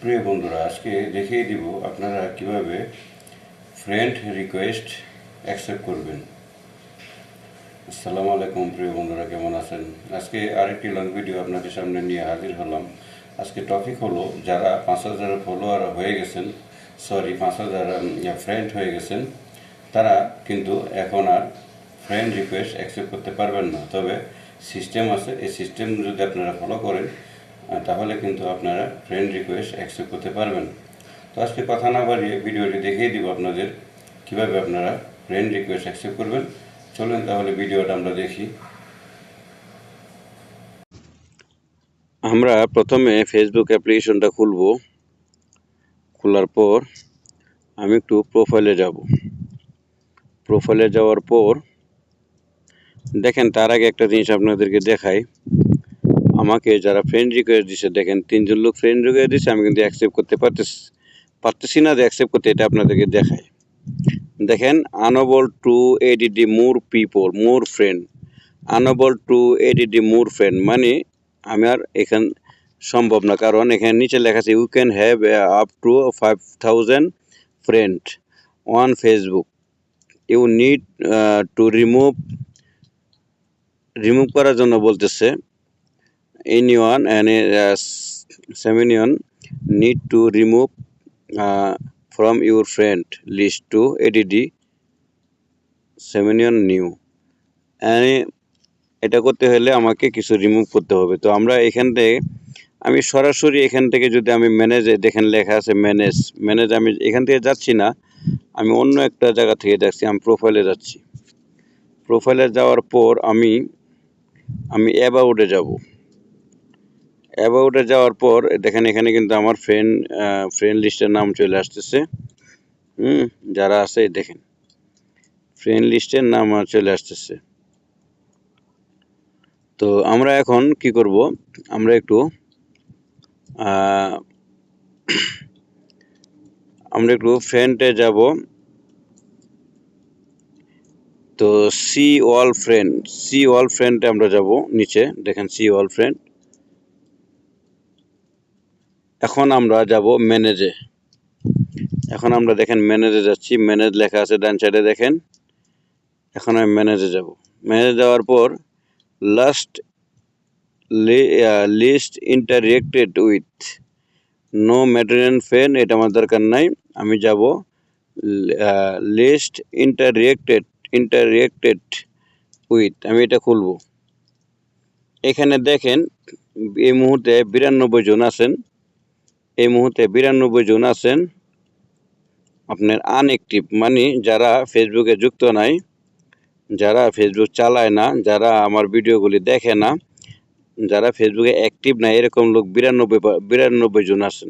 প্রিয় বন্ধুরা, আজকে দেখিয়ে দিব আপনারা কিভাবে ফ্রেন্ড রিকোয়েস্ট অ্যাকসেপ্ট করবেন। আসসালামু আলাইকুম প্রিয় বন্ধুরা, কেমন আছেন? আজকে আরেকটি লং ভিডিও আপনাদের সামনে নিয়ে হাজির হলাম। আজকে টপিক হলো, যারা 5,000 ফলোয়ার হয়ে গেছেন, 5,000 ফ্রেন্ড হয়ে গেছেন, তারা কিন্তু এখন আর ফ্রেন্ড রিকোয়েস্ট অ্যাকসেপ্ট করতে পারবেন না। তবে সিস্টেম আছে, এই সিস্টেম যদি আপনারা ফলো করেন তাহলে কিন্তু আপনারা ফ্রেন্ড রিকোয়েস্ট অ্যাকসেপ্ট করতে পারবেন। তো আজকে কথা না বাড়িয়ে ভিডিওটি দেখিয়ে দিব আপনাদের কিভাবে আপনারা ফ্রেন্ড রিকোয়েস্ট অ্যাকসেপ্ট করবেন। চলুন তাহলে ভিডিওটা আমরা দেখি। আমরা প্রথমে ফেসবুক অ্যাপ্লিকেশনটা খুলব। খোলার পর আমি একটু প্রোফাইলে যাব। প্রোফাইলে যাওয়ার পর দেখেন, তার আগে একটা জিনিস আপনাদেরকে দেখাই। আমাকে যারা ফ্রেন্ড রিকোয়েস্ট দিচ্ছে, দেখেন 3জন লোক ফ্রেন্ড রিকোয়েস্ট দিচ্ছে, আমি কিন্তু অ্যাকসেপ্ট করতে পারতেছি না যে অ্যাকসেপ্ট করতে। এটা আপনাদেরকে দেখাই। দেখেন, unable to edit more people more friend, unable to edit more friend মানে আমি আর এখান সম্ভব না, কারণ এখানে নিচে লেখা আছে you can have up to 5,000 friend on Facebook, you need to remove করার জন্য বলতেছে anyone and someone need to remove from your friend list to add someone new, এটা করতে হলে আমাকে কিছু রিমুভ করতে হবে। তো আমরা এখান থেকে আমি সরাসরি এখান থেকে যদি আমি ম্যানেজে, দেখেন লেখা আছে ম্যানেজ, আমি এখান থেকে যাচ্ছি না, আমি অন্য একটা জায়গা থেকে যাচ্ছি। আমি প্রোফাইলে যাচ্ছি। প্রোফাইলে যাওয়ার পর আমি অ্যাবাউটে যাব। অ্যাবাউটে যাওয়ার পর দেখেন, এখানে কিন্তু আমার ফ্রেন্ড লিস্টের নাম চলে আসতেছে। যারা আছে দেখেন, ফ্রেন্ড লিস্টের নাম চলে আসতেছে। তো আমরা এখন কি করব, আমরা একটু ফ্রেন্ডে যাব। তো সি অল ফ্রেন্ডে আমরা যাব। নিচে দেখেন সি অল ফ্রেন্ড। এখন আমরা যাব ম্যানেজে। এখন আমরা দেখেন ম্যানেজে যাচ্ছি। ম্যানেজ লেখা আছে ডান সাইডে দেখেন। এখন আমি ম্যানেজে যাব। ম্যানেজে যাওয়ার পর list interacted with no material friend, এটা আমার দরকার নাই। আমি যাব লিস্ট ইন্টারেক্টেড উইথ, আমি এটা খুলব। এখানে দেখেন এই মুহূর্তে 92 জন আছেন। এই মুহূর্তে 92 জন আছেন আপনার আনঅ্যাক্টিভ, মানে যারা ফেসবুকে যুক্ত নাই, যারা ফেসবুক চালায় না, যারা আমার ভিডিওগুলি দেখে না, যারা ফেসবুকে অ্যাক্টিভ না, এরকম লোক 92 জন আছেন।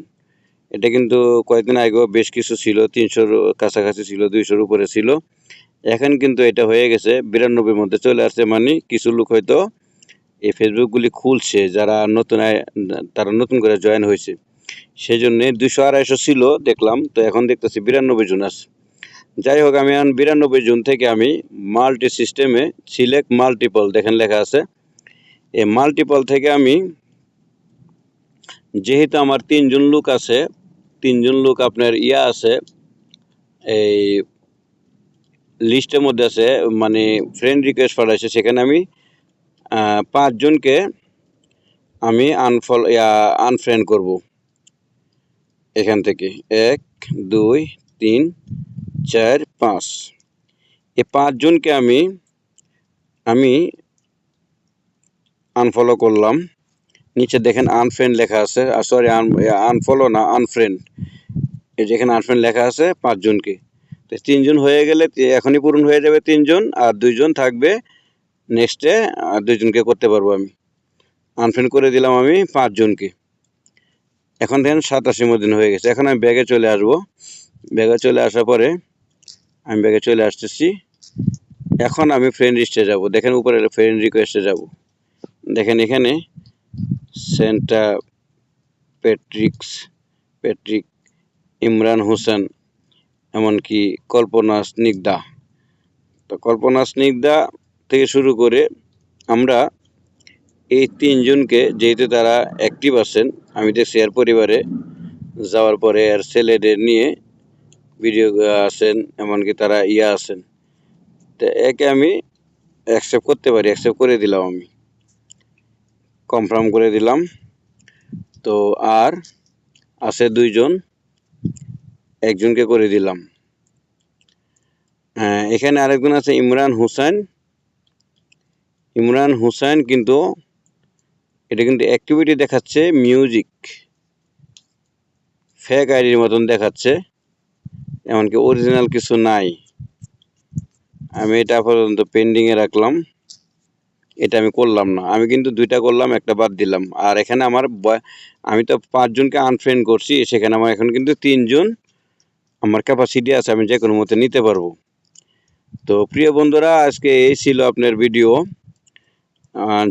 এটা কিন্তু কয়েকদিন আগেও বেশ কিছু ছিল, 300-র কাছাকাছি ছিল, 200-র উপরে ছিল। এখন কিন্তু এটা হয়ে গেছে 92-র মধ্যে চলে আসছে। মানে কিছু লোক হয়তো এই ফেসবুকগুলি খুলছে, যারা তারা নতুন করে জয়েন হয়েছে, সেই জন্যে 200-250 ছিল দেখলাম, তো এখন দেখতেছি 92 জন আছে। যাই হোক, আমি এখন 92 জন থেকে আমি মাল্টি সিস্টেমে সিলেক্ট মাল্টিপল, দেখেন লেখা আছে, এই মাল্টিপল থেকে আমি, যেহেতু আমার 3জন লোক আছে, 3জন লোক আপনার আছে, এই লিস্টের মধ্যে আছে, মানে ফ্রেন্ড রিকোয়েস্ট পাঠাইছে, সেখানে আমি 5 জনকে আমি আনফ্রেন্ড করব। এখান থেকে 1 2 3 4 5, এই 5 জনকে আমি আনফলো করলাম। নিচে দেখেন আনফ্রেন্ড লেখা আছে, আনফলো না, আনফ্রেন্ড, এই যেখানে আনফ্রেন্ড লেখা আছে 5 জনকে। তো 3 জন হয়ে গেলে এখনই পূরণ হয়ে যাবে 3 জন, আর 2 জন থাকবে, নেক্সটে 2 জনকে করতে পারবো। আমি আনফ্রেন্ড করে দিলাম আমি 5 জনকে। এখন দেখেন 87 দিন হয়ে গেছে। এখন আমি ব্যাগে চলে আসবো। ব্যাগে চলে আসার পরে আমি ব্যাগে চলে আসতেছি। এখন আমি ফ্রেন্ড লিস্টে যাব। দেখেন উপরে ফ্রেন্ড রিকোয়েস্টে যাব। দেখেন এখানে সেন্টা প্যাট্রিক, ইমরান হোসেন, এমনকি কল্পনা স্নিগ্ধা। তো কল্পনা স্নিগ্ধা থেকে শুরু করে আমরা এই 3 জনকে, যেহেতু তারা অ্যাক্টিভ আছেন, আমি দেখছি এর পরিবারে যাওয়ার পরে আর ছেলেদের নিয়ে ভিডিও আছেন, এমনকি তারা আছেন। তো একে আমি অ্যাকসেপ্ট করতে পারি, অ্যাকসেপ্ট করে দিলাম, আমি কনফার্ম করে দিলাম। তো আর আছে 2 জন, একজনকে করে দিলাম। হ্যাঁ, এখানে আরেকজন আছে ইমরান হোসেন। ইমরান হোসেন কিন্তু এটা কিন্তু অ্যাক্টিভিটি দেখাচ্ছে মিউজিক, ফেক আইডির মতন দেখাচ্ছে, এমনকি অরিজিনাল কিছু নাই। আমি এটা আপাতত পেন্ডিংয়ে রাখলাম, এটা আমি করলাম না। আমি কিন্তু 2টা করলাম, একটা বাদ দিলাম। আর এখানে আমার আমি তো 5 জনকে আনফ্রেন্ড করছি, সেখানে আমার এখন কিন্তু 3 জন আমার ক্যাপাসিটি আছে, আমি যে কোনো মতে নিতে পারবো। তো প্রিয় বন্ধুরা, আজকে এই ছিল আপনার ভিডিও।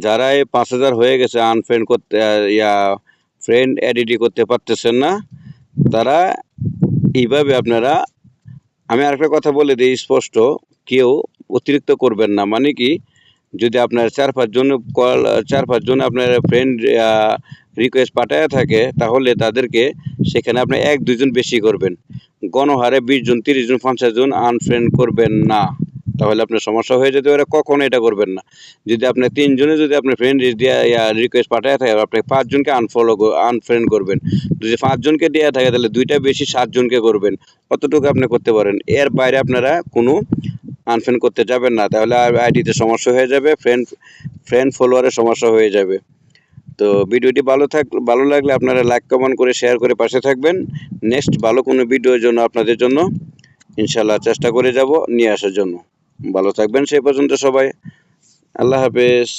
যারা এই 5000 হয়ে গেছে আনফ্রেন্ড করতে ফ্রেন্ড এডিট করতে পারতেছেন না, তারা এইভাবে আপনারা, আমি আরেকটা কথা বলে দিই স্পষ্ট, কেউ অতিরিক্ত করবেন না। মানে কি, যদি আপনার 4-5 জন আপনার ফ্রেন্ড রিকোয়েস্ট পাঠায় থাকে, তাহলে তাদেরকে সেখানে আপনি 1-2 জন বেশি করবেন। গণহারে 20 জন, 30 জন, 50 জন আনফ্রেন্ড করবেন না, তাহলে আপনার সমস্যা হয়ে যেতে পারে। কখনো এটা করবেন না। যদি আপনার 3 জনে যদি আপনার ফ্রেন্ড রিকোয়েস্ট পাঠায় থাকে, আপনি 5 জনকে আনফ্রেন্ড করবেন। যদি 5 জনকে দেওয়া থাকে, তাহলে 2টা বেশি 7 জনকে করবেন। অতটুকু আপনি করতে পারেন। এর বাইরে আপনারা কোনো আনফ্রেন্ড করতে যাবেন না, তাহলে আইডিতে সমস্যা হয়ে যাবে, ফ্রেন্ড ফলোয়ারের সমস্যা হয়ে যাবে। তো ভিডিওটি ভালো লাগলে আপনারা লাইক কমেন্ট করে শেয়ার করে পাশে থাকবেন। নেক্সট ভালো কোনো ভিডিওর জন্য আপনাদের জন্য ইনশাল্লাহ চেষ্টা করে যাব নিয়ে আসার জন্য। ভালো থাকবেন সেই পর্যন্ত সবাই। আল্লাহ হাফেজ।